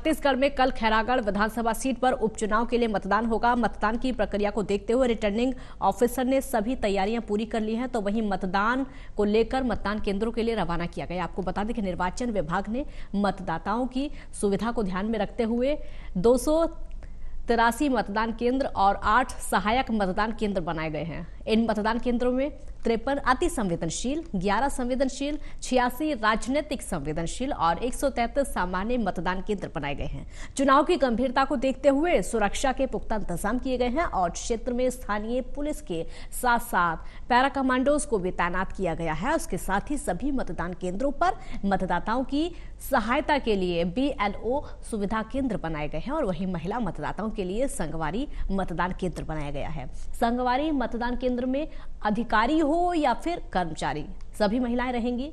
छत्तीसगढ़ में कल खैरागढ़ विधानसभा सीट पर उपचुनाव के लिए मतदान होगा। मतदान की प्रक्रिया को देखते हुए रिटर्निंग ऑफिसर ने सभी तैयारियां पूरी कर ली हैं, तो वहीं मतदान को लेकर मतदान केंद्रों के लिए रवाना किया गया। आपको बता दें कि निर्वाचन विभाग ने मतदाताओं की सुविधा को ध्यान में रखते हुए 283 मतदान केंद्र और 8 सहायक मतदान केंद्र बनाए गए हैं। इन मतदान केंद्रों में 53 अति संवेदनशील, 11 संवेदनशील, 86 राजनीतिक संवेदनशील और 133 सामान्य मतदान केंद्र बनाए गए हैं। चुनाव की गंभीरता को देखते हुए सुरक्षा के पुख्ता इंतजाम किए गए हैं और क्षेत्र में स्थानीय पुलिस के साथ साथ पैरा कमांडोज को भी तैनात किया गया है। उसके साथ ही सभी मतदान केंद्रों पर मतदाताओं की सहायता के लिए BLO सुविधा केंद्र बनाए गए हैं और वहीं महिला मतदाताओं के लिए संगवारी मतदान केंद्र बनाया गया है। संगवारी मतदान केंद्र में अधिकारी हो या फिर कर्मचारी, सभी महिलाएं रहेंगी।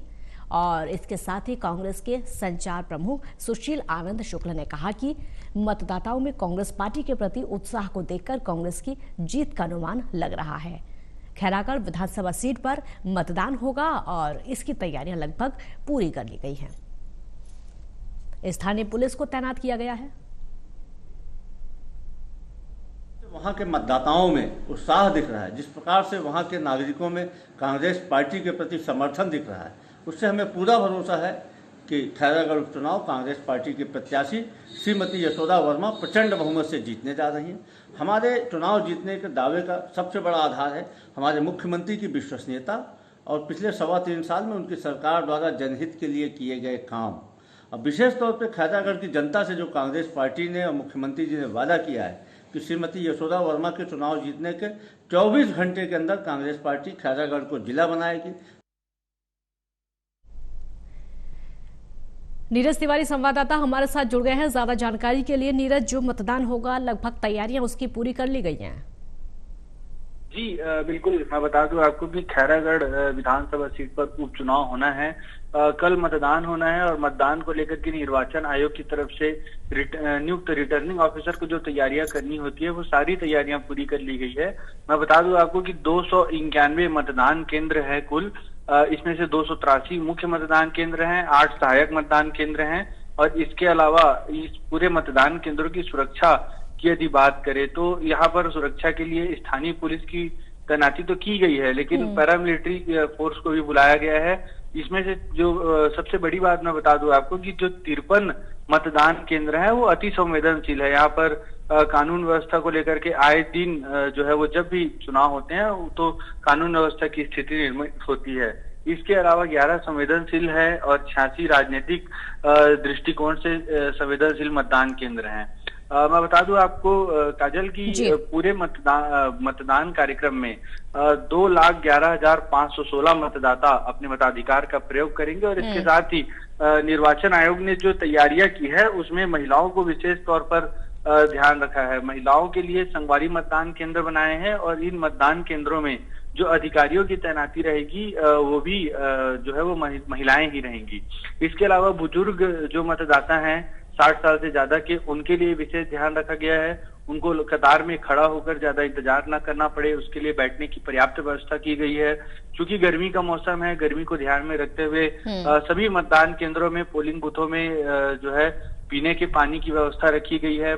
और इसके साथ ही कांग्रेस के संचार प्रमुख सुशील आनंद शुक्ल ने कहा कि मतदाताओं में कांग्रेस पार्टी के प्रति उत्साह को देखकर कांग्रेस की जीत का अनुमान लग रहा है। खैरागढ़ विधानसभा सीट पर मतदान होगा और इसकी तैयारियां लगभग पूरी कर ली गई हैं। स्थानीय पुलिस को तैनात किया गया है। वहाँ के मतदाताओं में उत्साह दिख रहा है, जिस प्रकार से वहाँ के नागरिकों में कांग्रेस पार्टी के प्रति समर्थन दिख रहा है, उससे हमें पूरा भरोसा है कि खैरागढ़ उपचुनाव कांग्रेस पार्टी की प्रत्याशी श्रीमती यशोदा वर्मा प्रचंड बहुमत से जीतने जा रही हैं। हमारे चुनाव जीतने के दावे का सबसे बड़ा आधार है हमारे मुख्यमंत्री की विश्वसनीयता और पिछले 3.25 साल में उनकी सरकार द्वारा जनहित के लिए किए गए काम। अब विशेष तौर पर खैरागढ़ की जनता से जो कांग्रेस पार्टी ने और मुख्यमंत्री जी ने वादा किया है कि श्रीमती यशोदा वर्मा के चुनाव जीतने के 24 घंटे के अंदर कांग्रेस पार्टी खैरागढ़ को जिला बनाएगी। नीरज तिवारी संवाददाता हमारे साथ जुड़ गए हैं ज्यादा जानकारी के लिए। नीरज, जो मतदान होगा लगभग तैयारियां उसकी पूरी कर ली गई हैं? जी बिल्कुल, मैं बता दूं आपको कि खैरागढ़ विधानसभा सीट पर उपचुनाव होना है। कल मतदान होना है और मतदान को लेकर के निर्वाचन आयोग की तरफ से नियुक्त रिटर्निंग ऑफिसर को जो तैयारियां करनी होती है वो सारी तैयारियां पूरी कर ली गई है। मैं बता दूं आपको कि 291 मतदान केंद्र है कुल। इसमें से 283 मुख्य मतदान केंद्र हैं, 8 सहायक मतदान केंद्र हैं और इसके अलावा इस पूरे मतदान केंद्रों की सुरक्षा की यदि बात करें तो यहाँ पर सुरक्षा के लिए स्थानीय पुलिस की तैनाती तो की गई है, लेकिन पैरामिलिट्री फोर्स को भी बुलाया गया है। इसमें से जो सबसे बड़ी बात मैं बता दूं आपको कि जो 53 मतदान केंद्र है वो अति संवेदनशील है। यहाँ पर कानून व्यवस्था को लेकर के आए दिन जो है वो जब भी चुनाव होते हैं तो कानून व्यवस्था की स्थिति निर्मित होती है। इसके अलावा 11 संवेदनशील है और 86 राजनीतिक दृष्टिकोण से संवेदनशील मतदान केंद्र हैं। मैं बता दूं आपको काजल की पूरे मतदान कार्यक्रम में 2,11,516 मतदाता अपने मताधिकार का प्रयोग करेंगे और इसके साथ ही निर्वाचन आयोग ने जो तैयारियां की है उसमें महिलाओं को विशेष तौर पर ध्यान रखा है। महिलाओं के लिए संगवारी मतदान केंद्र बनाए हैं और इन मतदान केंद्रों में जो अधिकारियों की तैनाती रहेगी वो भी जो है वो महिलाएं ही रहेंगी। इसके अलावा बुजुर्ग जो मतदाता हैं 60 साल से ज्यादा के, उनके लिए विशेष ध्यान रखा गया है। उनको कतार में खड़ा होकर ज्यादा इंतजार न करना पड़े, उसके लिए बैठने की पर्याप्त व्यवस्था की गई है। क्योंकि गर्मी का मौसम है, गर्मी को ध्यान में रखते हुए सभी मतदान केंद्रों में, पोलिंग बूथों में जो है पीने के पानी की व्यवस्था रखी गई है,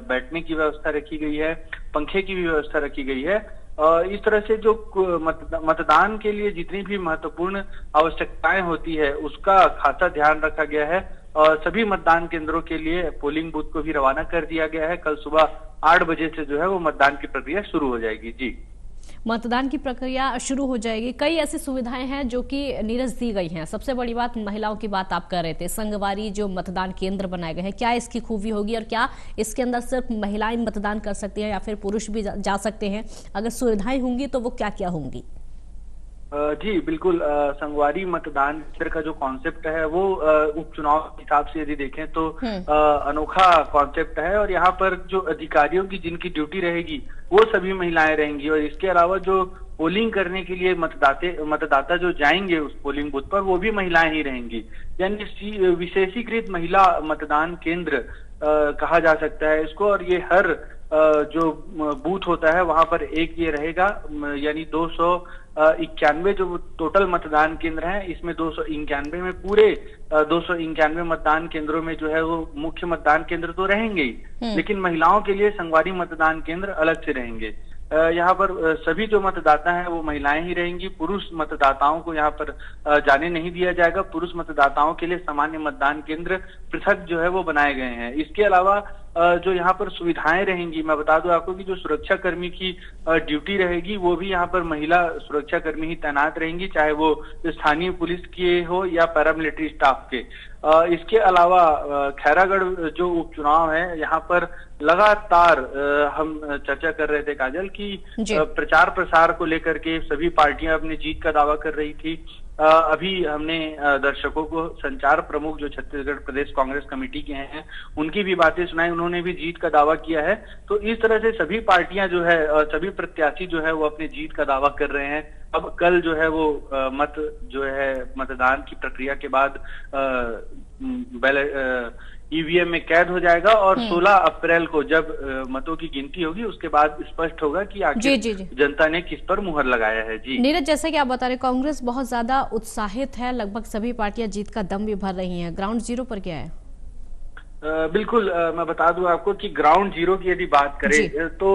बैठने की व्यवस्था रखी गई है, पंखे की भी व्यवस्था रखी गई है। इस तरह से जो मतदान के लिए जितनी भी महत्वपूर्ण आवश्यकताएं होती है उसका खासा ध्यान रखा गया है और सभी मतदान केंद्रों के लिए पोलिंग बूथ को भी रवाना कर दिया गया है। कल सुबह 8 बजे से जो है वो मतदान की प्रक्रिया शुरू हो जाएगी। जी, मतदान की प्रक्रिया शुरू हो जाएगी। कई ऐसी सुविधाएं हैं जो कि नीरज दी गई हैं। सबसे बड़ी बात महिलाओं की बात आप कर रहे थे, संगवारी जो मतदान केंद्र बनाए गए हैं, क्या इसकी खूबी होगी और क्या इसके अंदर सिर्फ महिलाएं मतदान कर सकती हैं या फिर पुरुष भी जा सकते हैं? अगर सुविधाएं होंगी तो वो क्या क्या होंगी? जी बिल्कुल, संगवारी मतदान केंद्र का जो कॉन्सेप्ट है वो उपचुनाव के हिसाब से यदि देखें तो अनोखा कॉन्सेप्ट है और यहाँ पर जो अधिकारियों की जिनकी ड्यूटी रहेगी वो सभी महिलाएं रहेंगी और इसके अलावा जो पोलिंग करने के लिए मतदाता जो जाएंगे उस पोलिंग बूथ पर वो भी महिलाएं ही रहेंगी। यानी विशेषीकृत महिला मतदान केंद्र कहा जा सकता है इसको और ये हर जो बूथ होता है वहां पर एक ये रहेगा, यानी 291 जो टोटल मतदान केंद्र हैं, इसमें 291 में पूरे 291 मतदान केंद्रों में जो है वो मुख्य मतदान केंद्र तो रहेंगे ही, लेकिन महिलाओं के लिए संगवारी मतदान केंद्र अलग से रहेंगे। यहाँ पर सभी जो मतदाता हैं वो महिलाएं ही रहेंगी। पुरुष मतदाताओं को यहाँ पर जाने नहीं दिया जाएगा। पुरुष मतदाताओं के लिए सामान्य मतदान केंद्र पृथक जो है वो बनाए गए हैं। इसके अलावा जो यहाँ पर सुविधाएं रहेंगी, मैं बता दूं आपको कि जो सुरक्षा कर्मी की ड्यूटी रहेगी वो भी यहाँ पर महिला सुरक्षा कर्मी ही तैनात रहेंगी, चाहे वो स्थानीय पुलिस के हो या पैरामिलिट्री स्टाफ के। इसके अलावा खैरागढ़ जो उपचुनाव है, यहाँ पर लगातार हम चर्चा कर रहे थे काजल की प्रचार प्रसार को लेकर के सभी पार्टियां अपनी जीत का दावा कर रही थी। अभी हमने दर्शकों को संचार प्रमुख जो छत्तीसगढ़ प्रदेश कांग्रेस कमेटी के हैं उनकी भी बातें सुनाई, उन्होंने भी जीत का दावा किया है। तो इस तरह से सभी पार्टियां जो है, सभी प्रत्याशी जो है वो अपनी जीत का दावा कर रहे हैं। अब कल जो है वो मतदान की प्रक्रिया के बाद ईवीएम में कैद हो जाएगा और 16 अप्रैल को जब मतों की गिनती होगी उसके बाद स्पष्ट होगा कि आखिर जनता ने किस पर मुहर लगाया है। जी नीरज, जैसा कि आप बता रहे, कांग्रेस बहुत ज्यादा उत्साहित है, लगभग सभी पार्टियां जीत का दम भी भर रही हैं। ग्राउंड जीरो पर क्या है? बिल्कुल, मैं बता दूं आपको कि ग्राउंड जीरो की यदि बात करें तो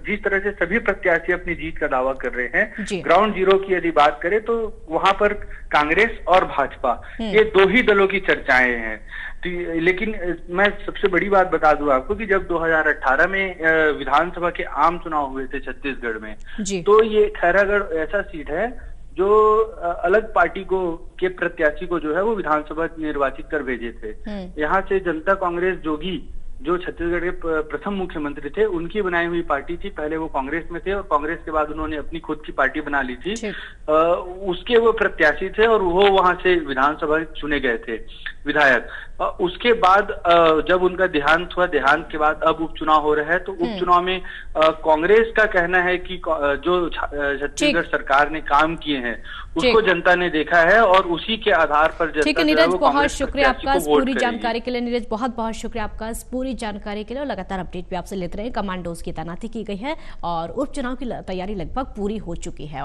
जिस तरह से सभी प्रत्याशी अपनी जीत का दावा कर रहे हैं, ग्राउंड जीरो की यदि बात करें तो वहां पर कांग्रेस और भाजपा ये दो ही दलों की चर्चाएं हैं। लेकिन मैं सबसे बड़ी बात बता दूं आपको कि जब 2018 में विधानसभा के आम चुनाव हुए थे छत्तीसगढ़ में, तो ये खैरागढ़ ऐसा सीट है जो अलग पार्टी को के प्रत्याशी को जो है वो विधानसभा निर्वाचित कर भेजे थे। यहाँ से जनता कांग्रेस जोगी जो छत्तीसगढ़ के प्रथम मुख्यमंत्री थे, उनकी बनाई हुई पार्टी थी। पहले वो कांग्रेस में थे और कांग्रेस के बाद उन्होंने अपनी खुद की पार्टी बना ली थी। उसके वो प्रत्याशी थे और वो वहां से विधानसभा चुने गए थे विधायक। उसके बाद जब उनका देहांत हुआ, देहांत के बाद अब उपचुनाव हो रहा है, तो उपचुनाव में कांग्रेस का कहना है कि जो छत्तीसगढ़ सरकार ने काम किए हैं उसको जनता ने देखा है और उसी के आधार पर जनता। ठीक है नीरज, बहुत शुक्रिया आपका इस पूरी जानकारी के लिए। नीरज, बहुत बहुत शुक्रिया आपका इस पूरी जानकारी के लिए। लगातार अपडेट भी आपसे लेते रहे। कमांडोज की तैनाती की गई है और उपचुनाव की तैयारी लगभग पूरी हो चुकी है।